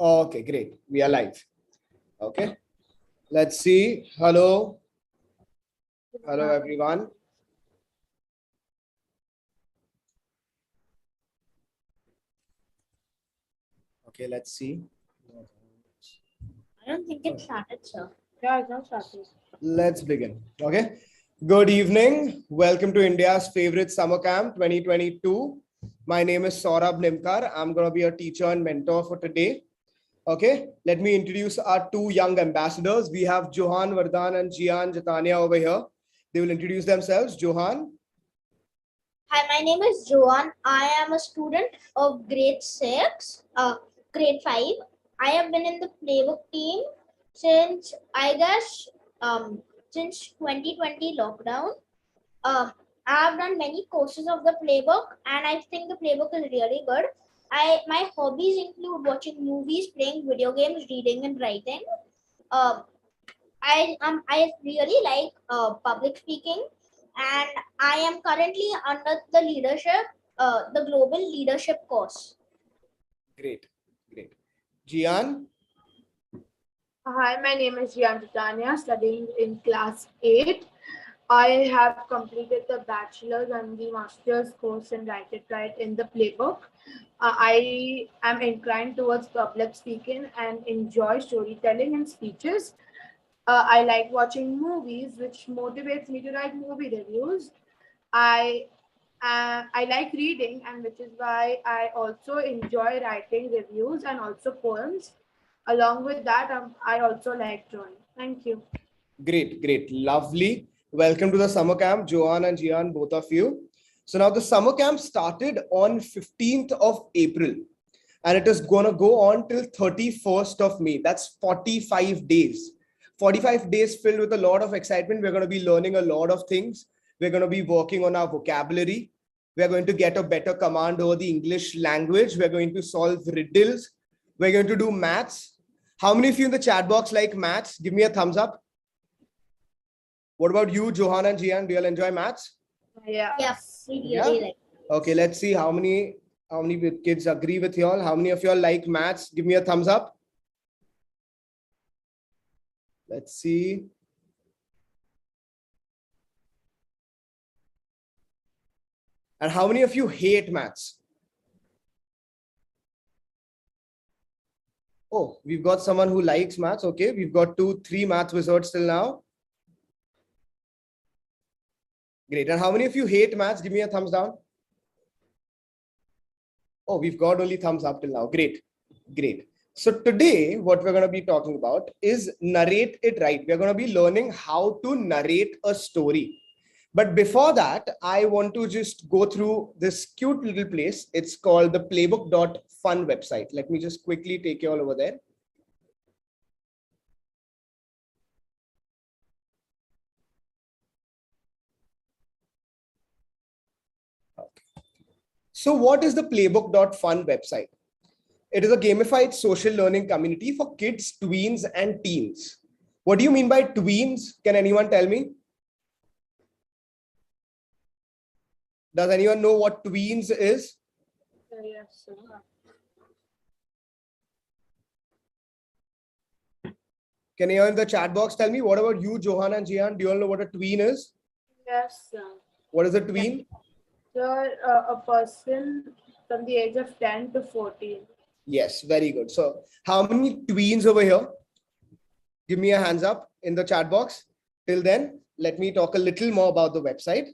Okay, great. We are live. Okay. Let's see. Hello. Hello, everyone. Okay, let's see. I don't think it started, sir. Yeah, it's not started. Let's begin. Okay. Good evening. Welcome to India's favorite summer camp 2022. My name is Saurabh Nimkar. I'm going to be a teacher and mentor for today. Okay. Let me introduce our two young ambassadors. We have Johaan Vardhan and Jiyaan Jatania over here. They will introduce themselves. Johaan. Hi, my name is Johaan. I am a student of grade 6, grade 5. I have been in the Playbook team since, I guess, since 2020 lockdown. I have done many courses of the Playbook, and I think the Playbook is really good. My hobbies include watching movies, playing video games, reading, and writing. I really like public speaking, and I am currently under the leadership, the global leadership course. Great, great. Jiyaan. Hi, my name is Jiyaan, studying in class 8. I have completed the bachelor's and the master's course in Write It Right in the Playbook. I am inclined towards public speaking and enjoy storytelling and speeches. I like watching movies, which motivates me to write movie reviews. I like reading, and which is why I also enjoy writing reviews and also poems. Along with that, I also like drawing. Thank you. Great, great. Lovely. Welcome to the summer camp, Johaan and Jiyaan, both of you. So now the summer camp started on 15th of April and it is going to go on till 31st of May. That's 45 days. 45 days filled with a lot of excitement. We're going to be learning a lot of things. We're going to be working on our vocabulary. We're going to get a better command over the English language. We're going to solve riddles. We're going to do maths. How many of you in the chat box like maths? Give me a thumbs up. What about you, Johaan and Jiyaan? Do you all enjoy maths? Yeah. Yes, we really like. Okay, let's see how many kids agree with you all. How many of you all like maths? Give me a thumbs up. Let's see. And how many of you hate maths? Oh, we've got someone who likes maths. Okay, we've got 2-3 math wizards till now. Great. And how many of you hate maths? Give me a thumbs down. Oh, we've got only thumbs up till now. Great. Great. So today, what we're going to be talking about is narrate it right. We're going to be learning how to narrate a story. But before that, I want to just go through this cute little place. It's called the playbook.fun website. Let me just quickly take you all over there. So what is the playbook.fun website? It is a gamified social learning community for kids, tweens, and teens. What do you mean by tweens? Can anyone tell me? Does anyone know what tweens is? Yes, sir. Can anyone in the chat box tell me? What about you, Johaan and Jiyaan? Do you all know what a tween is? Yes, sir. What is a tween? Sir, a person from the age of 10 to 14. Yes, very good. So how many tweens over here? Give me a hands up in the chat box. Till then, let me talk a little more about the website.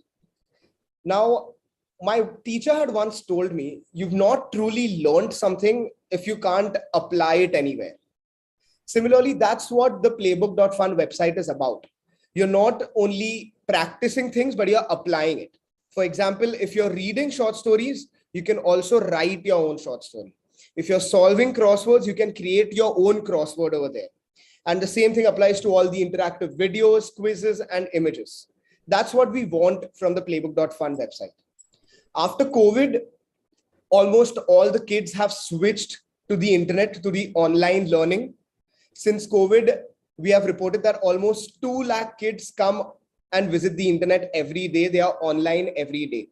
Now, my teacher had once told me, you've not truly learned something if you can't apply it anywhere. Similarly, that's what the playbook.fun website is about. You're not only practicing things, but you're applying it. For example, if you're reading short stories, you can also write your own short story. If you're solving crosswords, you can create your own crossword over there. And the same thing applies to all the interactive videos, quizzes, and images. That's what we want from the playbook.fun website. After COVID, almost all the kids have switched to the internet, to the online learning. Since COVID, we have reported that almost 2 lakh kids come and visit the internet every day. They are online every day.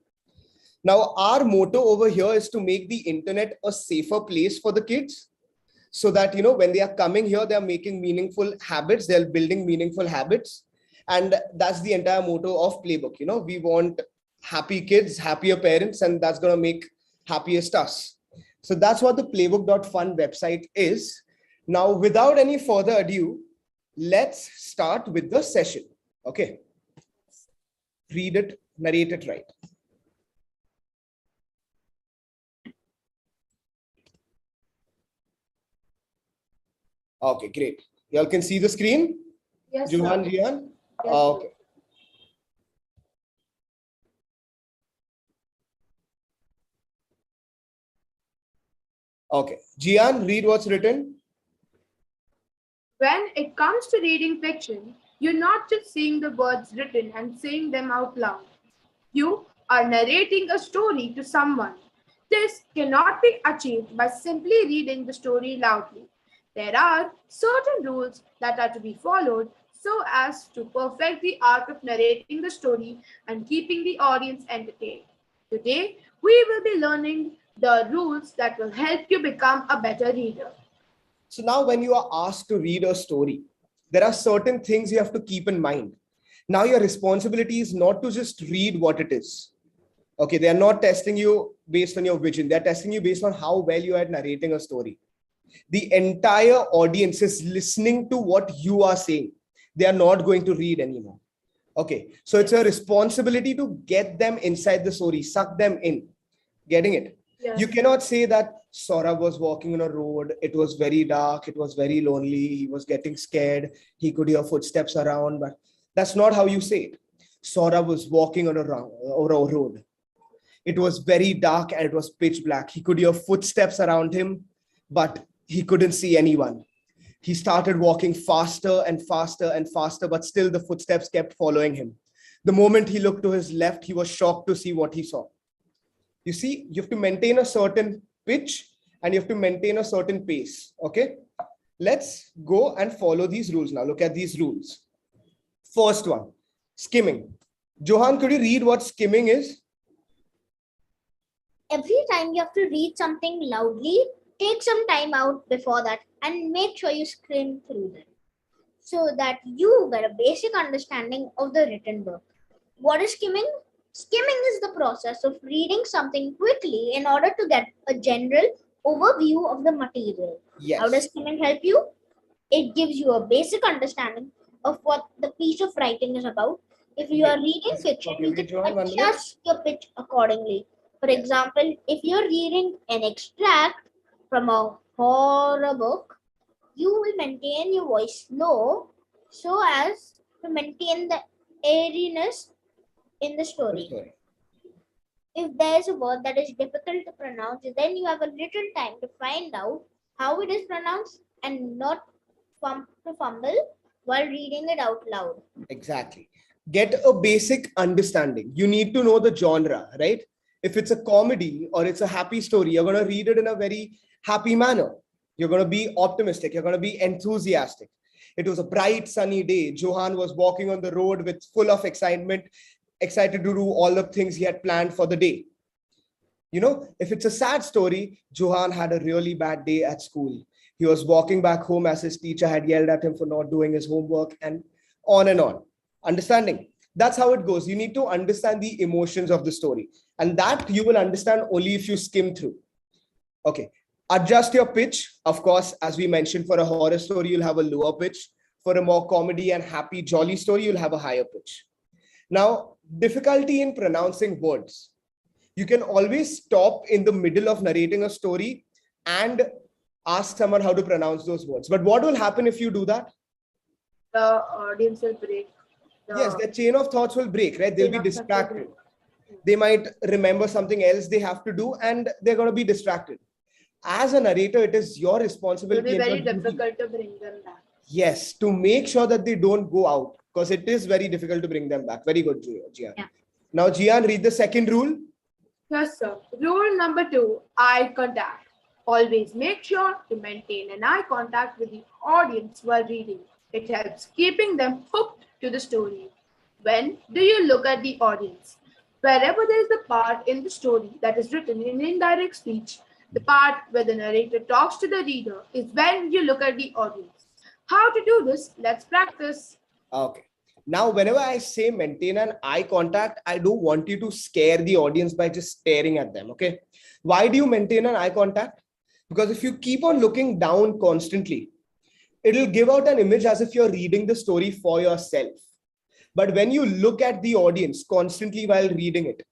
Now, our motto over here is to make the internet a safer place for the kids. so that, you know, when they are coming here, they're making meaningful habits, they're building meaningful habits. And that's the entire motto of Playbook. You know, we want happy kids, happier parents, and that's going to make happiest us. So that's what the playbook.fun website is. Now, without any further ado, let's start with the session. Okay. Read it, narrate it right. Okay, great. Y'all can see the screen? Yes, Johaan, sir. Jiyaan? Yes, Okay. Okay. Jiyaan, read what's written. When it comes to reading fiction, you're not just seeing the words written and saying them out loud. You are narrating a story to someone. This cannot be achieved by simply reading the story loudly. There are certain rules that are to be followed so as to perfect the art of narrating the story and keeping the audience entertained. Today, we will be learning the rules that will help you become a better reader. So now when you are asked to read a story, there are certain things you have to keep in mind. Now your responsibility is not to just read what it is. Okay, they are not testing you based on your vision. They're testing you based on how well you are at narrating a story. The entire audience is listening to what you are saying. They are not going to read anymore. Okay, so it's a responsibility to get them inside the story, suck them in. Getting it? Yes. You cannot say that Saurabh was walking on a road. It was very dark. It was very lonely. He was getting scared. He could hear footsteps around, but that's not how you say it. Saurabh was walking on a road. It was very dark and it was pitch black. He could hear footsteps around him, but he couldn't see anyone. He started walking faster and faster and faster, but still the footsteps kept following him. The moment he looked to his left, he was shocked to see what he saw. You see, you have to maintain a certain pitch and you have to maintain a certain pace. Okay, let's go and follow these rules now. Look at these rules. First one, skimming. Johaan, could you read what skimming is? Every time you have to read something loudly, take some time out before that and make sure you skim through them so that you get a basic understanding of the written book. What is skimming? Skimming is the process of reading something quickly in order to get a general overview of the material. Yes. How does skimming help you? It gives you a basic understanding of what the piece of writing is about. If you are reading fiction, you can adjust your pitch accordingly. For example, if you're reading an extract from a horror book, you will maintain your voice low so as to maintain the airiness in the story. If there is a word that is difficult to pronounce, then you have a little time to find out how it is pronounced and not to fumble while reading it out loud. Exactly. Get a basic understanding. You need to know the genre, right? If it's a comedy or it's a happy story, you're going to read it in a very happy manner. You're going to be optimistic. You're going to be enthusiastic. It was a bright, sunny day. Johaan was walking on the road with full of excitement, excited to do all the things he had planned for the day. You know, if it's a sad story, Johaan had a really bad day at school. He was walking back home as his teacher had yelled at him for not doing his homework and on and on. Understanding? That's how it goes. You need to understand the emotions of the story. And that you will understand only if you skim through. Okay. Adjust your pitch. Of course, as we mentioned, for a horror story, you'll have a lower pitch. For a more comedy and happy, jolly story, you'll have a higher pitch. Now, difficulty in pronouncing words. You can always stop in the middle of narrating a story and ask someone how to pronounce those words. But what will happen if you do that? The audience will break. Yes, the chain of thoughts will break, right? They'll be distracted. They might remember something else they have to do and they're going to be distracted. As a narrator, it is your responsibility. It will be very difficult to bring them back. Yes, to make sure that they don't go out, because it is very difficult to bring them back. Very good, Jiyaan. Yeah. Now, Jiyaan, read the second rule. Yes, sir. Rule number 2, eye contact. Always make sure to maintain an eye contact with the audience while reading. It helps keeping them hooked to the story. When do you look at the audience? Wherever there is a part in the story that is written in indirect speech, The part where the narrator talks to the reader is when you look at the audience. How to do this? Let's practice. Okay. Now, whenever I say maintain an eye contact, I don't want you to scare the audience by just staring at them. Okay. Why do you maintain an eye contact? Because if you keep on looking down constantly, it'll give out an image as if you're reading the story for yourself. But when you look at the audience constantly while reading it,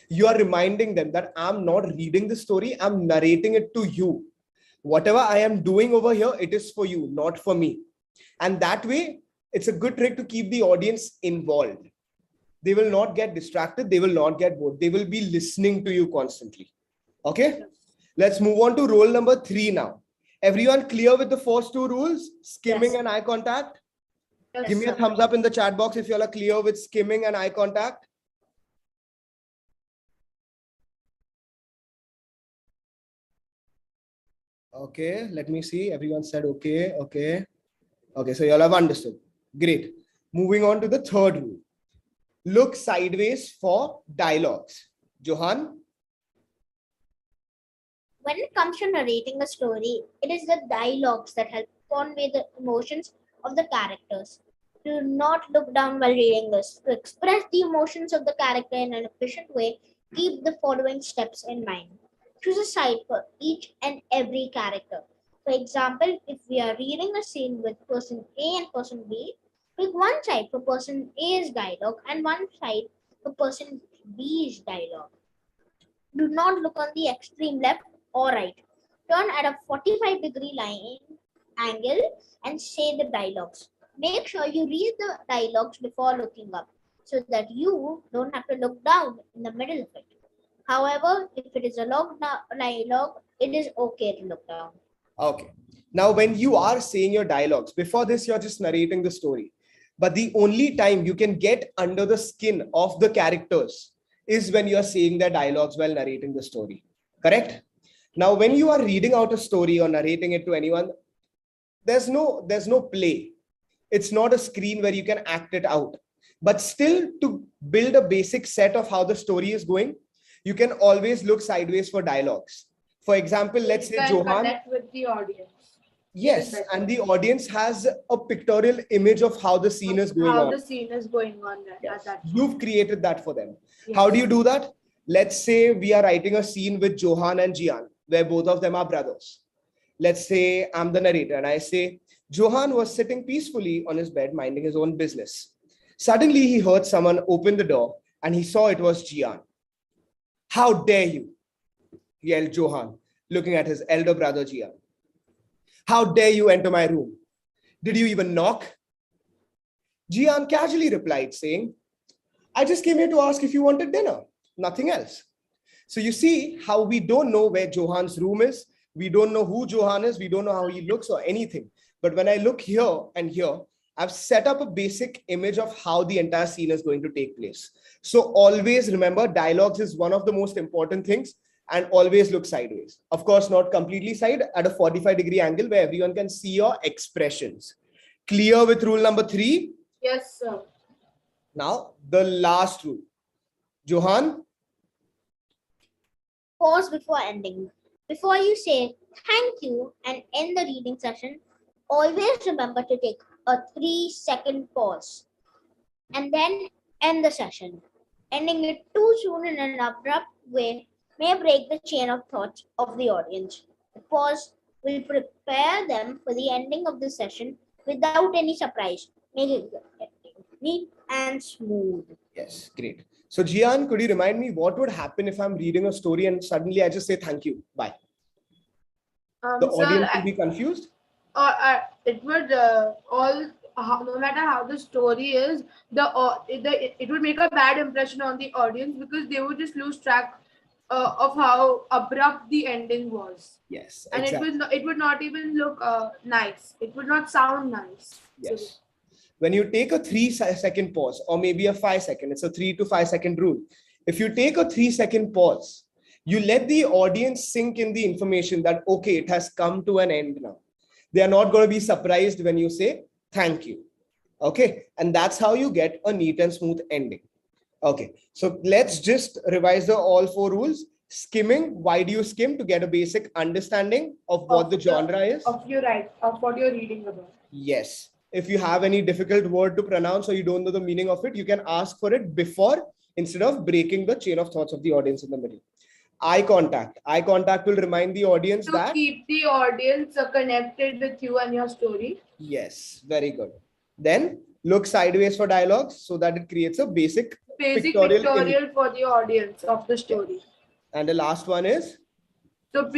you are reminding them that I'm not reading the story, I'm narrating it to you. Whatever I am doing over here, it is for you, not for me. And that way, it's a good trick to keep the audience involved. They will not get distracted. They will not get bored. They will be listening to you constantly. Okay. Let's move on to rule number 3 now. Everyone clear with the first 2 rules? Skimming and eye contact? Yes, Give me a thumbs up in the chat box if you all are clear with skimming and eye contact. Okay, let me see. Everyone said okay, okay. Okay, so you all have understood. Great. Moving on to the 3rd rule. Look sideways for dialogues. Johaan? When it comes to narrating a story, it is the dialogues that help convey the emotions of the characters. Do not look down while reading this. To express the emotions of the character in an efficient way, keep the following steps in mind. Choose a side for each and every character. For example, if we are reading a scene with person A and person B, pick one side for person A's dialogue and one side for person B's dialogue. Do not look on the extreme left or right. Turn at a 45-degree line angle and say the dialogues. Make sure you read the dialogues before looking up so that you don't have to look down in the middle of it. However, if it is a long dialogue, it is okay to look down. Okay. Now, when you are saying your dialogues, before this, you're just narrating the story. But the only time you can get under the skin of the characters is when you're saying their dialogues while narrating the story. Correct? Now, when you are reading out a story or narrating it to anyone, there's no play. It's not a screen where you can act it out. But still, to build a basic set of how the story is going, you can always look sideways for dialogues. For example, let's say Johaan. Connect with the audience. Yes, and the audience has a pictorial image of how the scene is going on. How the scene is going on. Yes. You've created that for them. Yes. How do you do that? Let's say we are writing a scene with Johaan and Jiyaan, where both of them are brothers. Let's say I'm the narrator and I say, Johaan was sitting peacefully on his bed, minding his own business. Suddenly, he heard someone open the door and he saw it was Jiyaan. How dare you? Yelled Johaan, looking at his elder brother Jiyaan. How dare you enter my room? Did you even knock? Jiyaan casually replied, saying, I just came here to ask if you wanted dinner, nothing else. So you see how we don't know where Johan's room is. We don't know who Johaan is. We don't know how he looks or anything. But when I look here and here, I've set up a basic image of how the entire scene is going to take place. So always remember, dialogues is one of the most important things, and always look sideways. Of course, not completely side, at a 45-degree angle where everyone can see your expressions. Clear with rule number 3? Yes, sir. Now, the last rule. Johaan? Pause before ending. Before you say thank you and end the reading session, always remember to take a 3-second pause and then end the session. Ending it too soon in an abrupt way may break the chain of thoughts of the audience. The pause will prepare them for the ending of the session without any surprise, making it neat and smooth. Yes, great. So Jiyaan, could you remind me what would happen if I'm reading a story and suddenly I just say thank you, bye? The audience will be confused? It would no matter how the story is, it would make a bad impression on the audience because they would just lose track of how abrupt the ending was. Yes, and exactly. it would not even look nice. It would not sound nice. Yes. So, when you take a 3-second pause, or maybe a 5-second, it's a 3 to 5 second rule. If you take a 3-second pause, you let the audience sink in the information that, okay, it has come to an end now. They are not going to be surprised when you say thank you. Okay. And that's how you get a neat and smooth ending. Okay. So let's just revise the all 4 rules. skimming. Why do you skim? To get a basic understanding of what the genre is. Of what you're reading about. Yes. If you have any difficult word to pronounce or you don't know the meaning of it, you can ask for it before instead of breaking the chain of thoughts of the audience in the middle. Eye contact. Eye contact will remind the audience that keep the audience connected with you and your story. Yes, very good. Then look sideways for dialogues so that it creates a basic pictorial for the audience of the story. And the last one is? So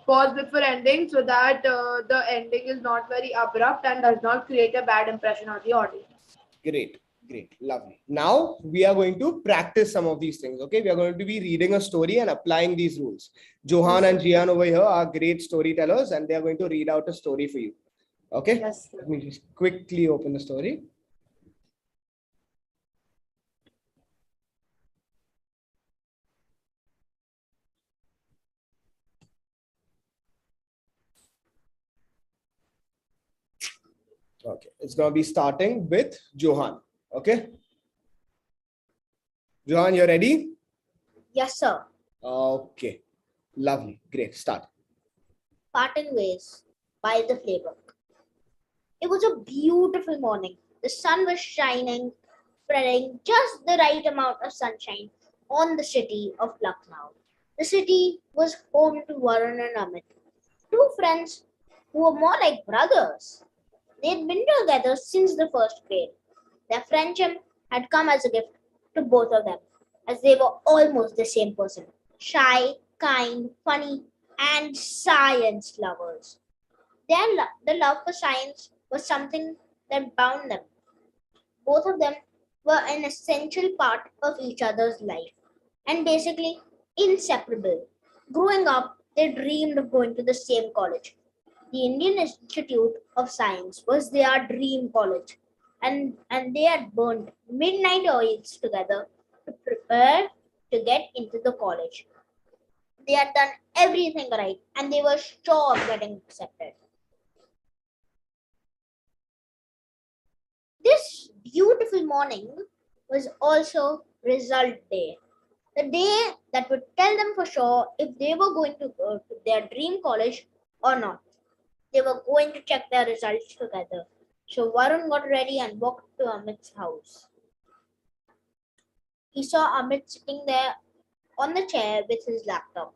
pause before ending so that the ending is not very abrupt and does not create a bad impression on the audience. Great. Great. Lovely. Now we are going to practice some of these things. Okay. We are going to be reading a story and applying these rules. Johaan and Jiyaan over here are great storytellers and they are going to read out a story for you. Okay. Yes. Let me just quickly open the story. Okay. It's going to be starting with Johaan. Okay. Johaan, you're ready? Yes, sir. Okay. Lovely. Great. Start. Parting Ways by the Playbook. It was a beautiful morning. The sun was shining, spreading just the right amount of sunshine on the city of Lucknow. The city was home to Varun and Amit, two friends who were more like brothers. They had been together since the first grade. Their friendship had come as a gift to both of them, as they were almost the same person. Shy, kind, funny, and science lovers. The love for science was something that bound them. Both of them were an essential part of each other's life and basically inseparable. Growing up, they dreamed of going to the same college. The Indian Institute of Science was their dream college, and they had burned midnight oils together to prepare to get into the college. They had done everything right and they were sure of getting accepted. This beautiful morning was also result day. The day that would tell them for sure if they were going to go to their dream college or not. They were going to check their results together. So Varun got ready and walked to Amit's house. He saw Amit sitting there on the chair with his laptop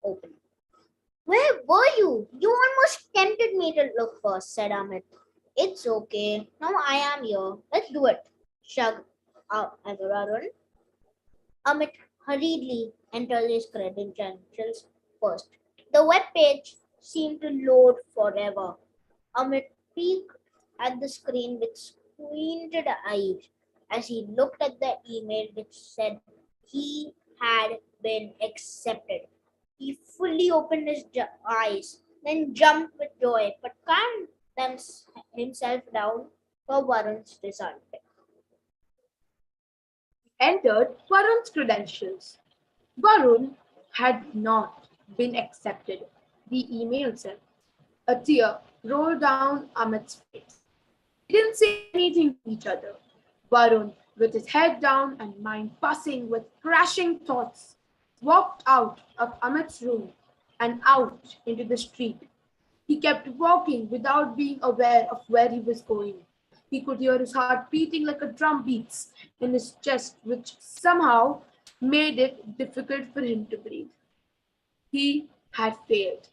open. Where were you? You almost tempted me to look first, said Amit. It's okay. Now I am here. Let's do it. Shrugged Varun. Amit hurriedly entered his credentials first. The web page seemed to load forever. Amit peeked at the screen with squinted eyes as he looked at the email which said he had been accepted. He fully opened his eyes, then jumped with joy, but calmed himself down for Varun's result. Entered Varun's credentials. Varun had not been accepted. The email said. A tear rolled down Amit's face. They didn't say anything to each other. Varun, with his head down and mind buzzing with crashing thoughts, walked out of Amit's room and out into the street. He kept walking without being aware of where he was going. He could hear his heart beating like a drum beats in his chest, which somehow made it difficult for him to breathe. He had failed.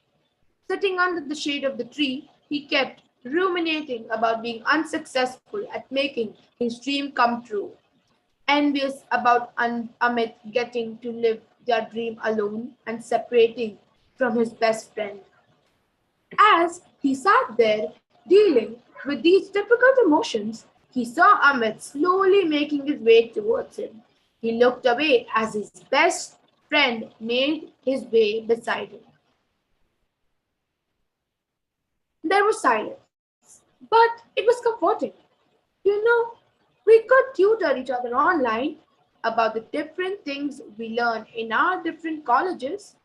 Sitting under the shade of the tree, he kept ruminating about being unsuccessful at making his dream come true, envious about Amit getting to live their dream alone and separating from his best friend. As he sat there dealing with these difficult emotions, he saw Amit slowly making his way towards him. He looked away as his best friend made his way beside him. There was silence, but it was comforting. You know, we could tutor each other online about the different things we learn in our different colleges.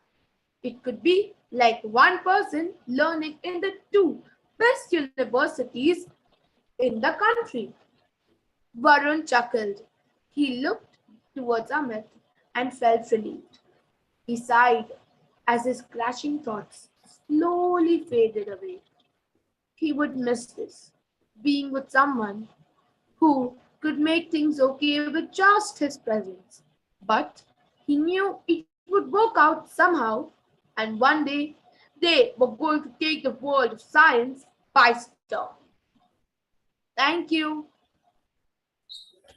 It could be like one person learning in the two best universities in the country. Varun chuckled. He looked towards Amit and felt relieved. He sighed as his crashing thoughts slowly faded away. He would miss this, being with someone who could make things okay with just his presence. But he knew it would work out somehow, and one day they were going to take the world of science by storm. Thank you.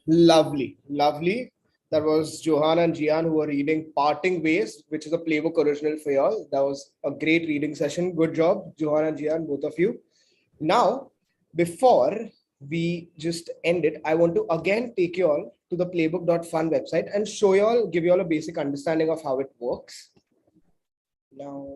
Lovely, lovely. That was Johan and Jiyaan who were reading Parting Ways, which is a Playbook original for y'all. That was a great reading session. Good job, Johan and Jiyaan, both of you. Now, before we just end it, I want to again take you all to the playbook.fun website and show you all, give you all a basic understanding of how it works. Now,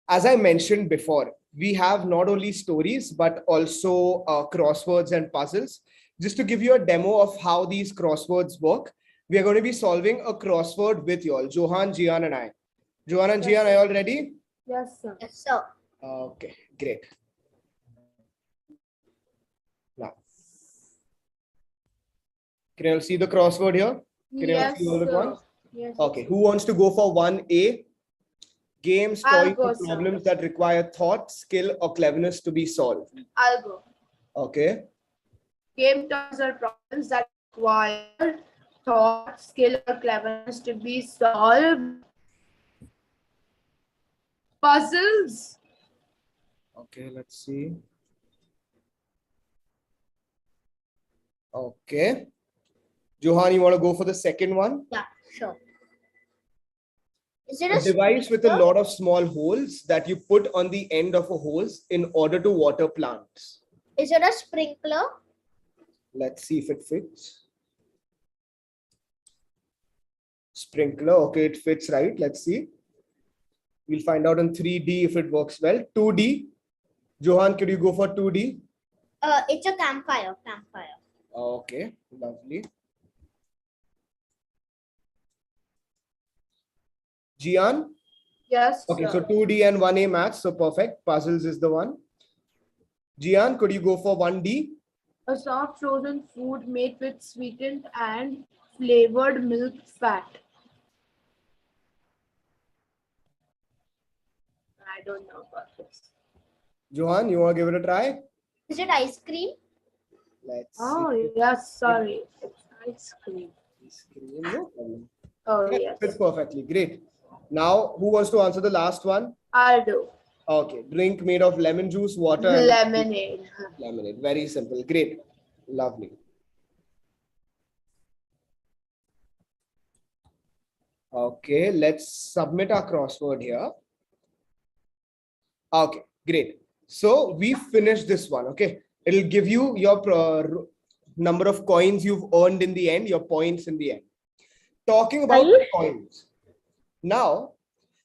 as I mentioned before, we have not only stories, but also crosswords and puzzles. Just to give you a demo of how these crosswords work, we are going to be solving a crossword with you all, Johan, Jiyaan, and I. Johan and Jiyaan, are you all ready? Yes, sir. Yes, sir. Okay, great. Now, can you all see the crossword here? Can you all Yes, see all at sir. once? Yes, Okay, who wants to go for 1A? Games, I'll toys, go, or sir. problems that require thought, skill, or cleverness to be solved. I'll go. Okay. Game toys are problems that require thought, skill, or cleverness to be solved. Puzzles. Okay, let's see. Okay. Johan, you want to go for the second one? Yeah, sure. Is it A a device with a sprinkler? lot of small holes that you put on the end of a hose in order to water plants. Is it a sprinkler? Let's see if it fits. Sprinkler. Okay, it fits right. Let's see. We'll find out in 3D if it works well. 2D. Johan, could you go for 2D? It's a campfire. Campfire. Okay, lovely. Jiyaan? Yes, Okay, sir. so 2D and 1A maths. So perfect. Puzzles is the one. Jiyaan, could you go for 1D? A soft frozen food made with sweetened and flavored milk fat. I don't know about this. Johan, you want to give it a try? Is it ice cream? Let's Oh, see. yes, sorry. It's ice cream. No problem. Oh, Yeah, yes. fits perfectly. Great. Now, who wants to answer the last one? I'll do. Okay. Drink made of lemon juice, water, and Lemonade. lemonade. Very simple. Great. Lovely. Okay. Let's submit our crossword here. Okay. Great. So we finished this one. Okay. It'll give you your number of coins you've earned in the end, your points in the end. Talking about coins. Now,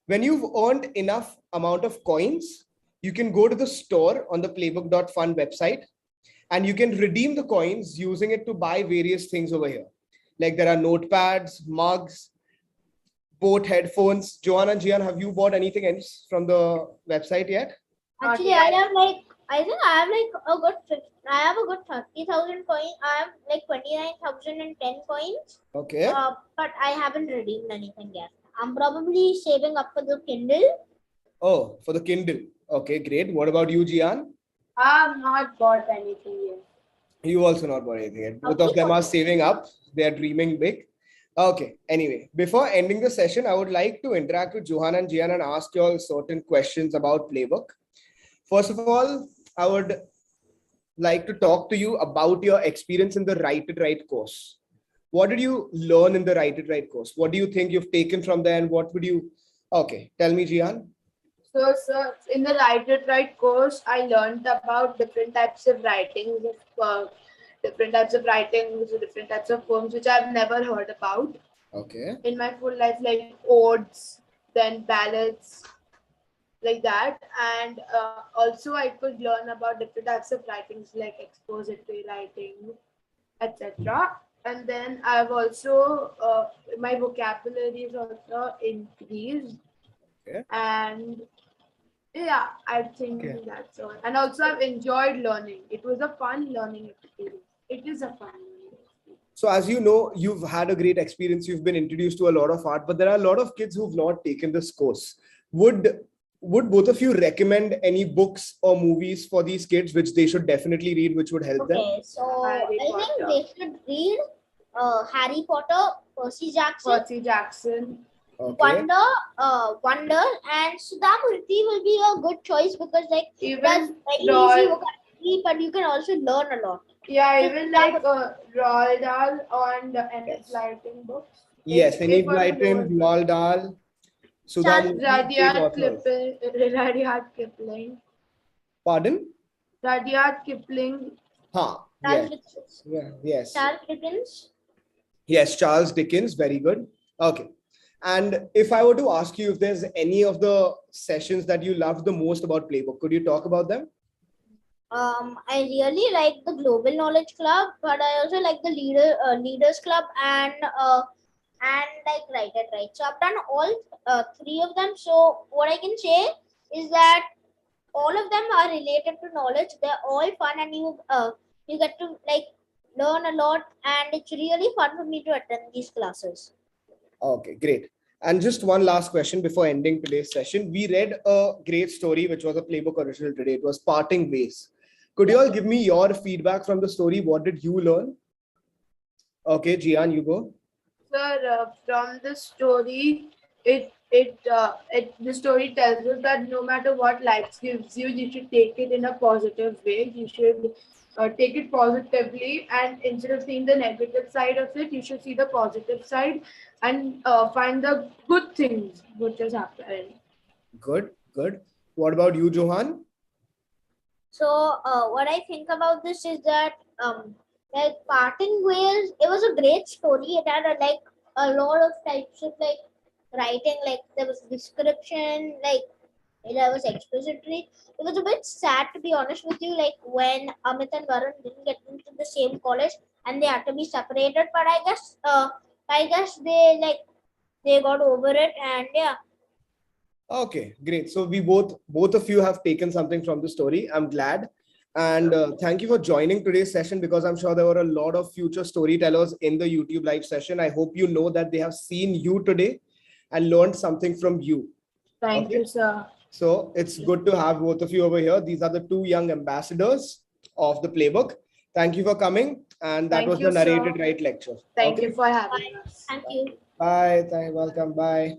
when you've earned enough amount of coins, you can go to the store on the playbook.fun website and you can redeem the coins using it to buy various things over here. Like there are notepads, mugs, boat headphones. Johan and Jiyaan, have you bought anything else from the website yet? Actually, I have like I think I have like a good I have a good 30,000 coins. I have like 29,010 coins. Okay. But I haven't redeemed anything yet. I'm probably saving up for the Kindle. Oh, for the Kindle. Okay, great. What about you, Jiyaan? I've not bought anything yet. You also not bought anything yet. Both of them are saving up. They are dreaming big. Okay. Anyway, before ending the session, I would like to interact with Johan and Jiyaan and ask you all certain questions about Playbook. First of all, I would like to talk to you about your experience in the Write It Right course. What did you learn in the Write It Right course? What do you think you've taken from there and what would you... Okay, tell me, Jiyaan. So, sir, in the Write It Right course, I learned about different types of writings, different types of writings, different types of poems, which I've never heard about. Okay. In my full life, like odes, then ballads, like that. And also, I could learn about different types of writings, like expository writing, etc. And then I've also, my vocabulary is also increased. Okay. And yeah, I think that's all. And also, I've enjoyed learning. It was a fun learning experience. It is a fun learning experience. So as you know, you've had a great experience. You've been introduced to a lot of art, but there are a lot of kids who've not taken this course. Would both of you recommend any books or movies for these kids which they should definitely read, which would help them? Okay, so Harry I think Potter. they should read Harry Potter, Percy Jackson, Percy Jackson. Okay. Wonder, and Sudhamurti will be a good choice because like Even that's very Roald- easy vocabulary, but you can also learn a lot. Yeah, So even that like Roald Dahl on the Enid-Blyton books. Yes, If Enid one Blyton, knows- Roald Dahl, Sudhamurti, great authors. Rudyard Kipling. Pardon? Rudyard Kipling. Ha. Charles Yes. Dickens. Yeah. Yes. Charles Dickens. Yes, Charles Dickens, very good. Okay. And if I were to ask you if there's any of the sessions that you loved the most about Playbook, could you talk about them? I really like the Global Knowledge Club, but I also like the Leaders Club and like Write It Right. So I've done all three of them. So what I can say is that all of them are related to knowledge. They're all fun, and you get to like learn a lot, and it's really fun for me to attend these classes. Okay, great. And just one last question before ending today's session. We read a great story, which was a Playbook original today. It was Parting Ways. Could you all give me your feedback from the story? What did you learn? Okay, Jiyaan, you go. Sir, from the story, the story tells us that no matter what life gives you, you should take it in a positive way. You should take it positively, and instead of seeing the negative side of it, you should see the positive side and find the good things which has happened. Good, good. What about you, Johaan? So what I think about this is that like Parting Ways, it was a great story. It had like a lot of types of like writing, like there was description, like there was expository. It was a bit sad, to be honest with you, like when Amit and Varun didn't get into the same college and they had to be separated. But I guess they got over it, and yeah. Okay, great. So we both of you have taken something from the story. I'm glad. And thank you for joining today's session, because I'm sure there were a lot of future storytellers in the YouTube live session. I hope you know that they have seen you today and learned something from you. Thank you, sir. So it's good to have both of you over here. These are the two young ambassadors of the Playbook. Thank you for coming. And that Thank was you, the sir. Narrated Right lecture. Thank you for having us. Thank you. Bye. Welcome. Bye.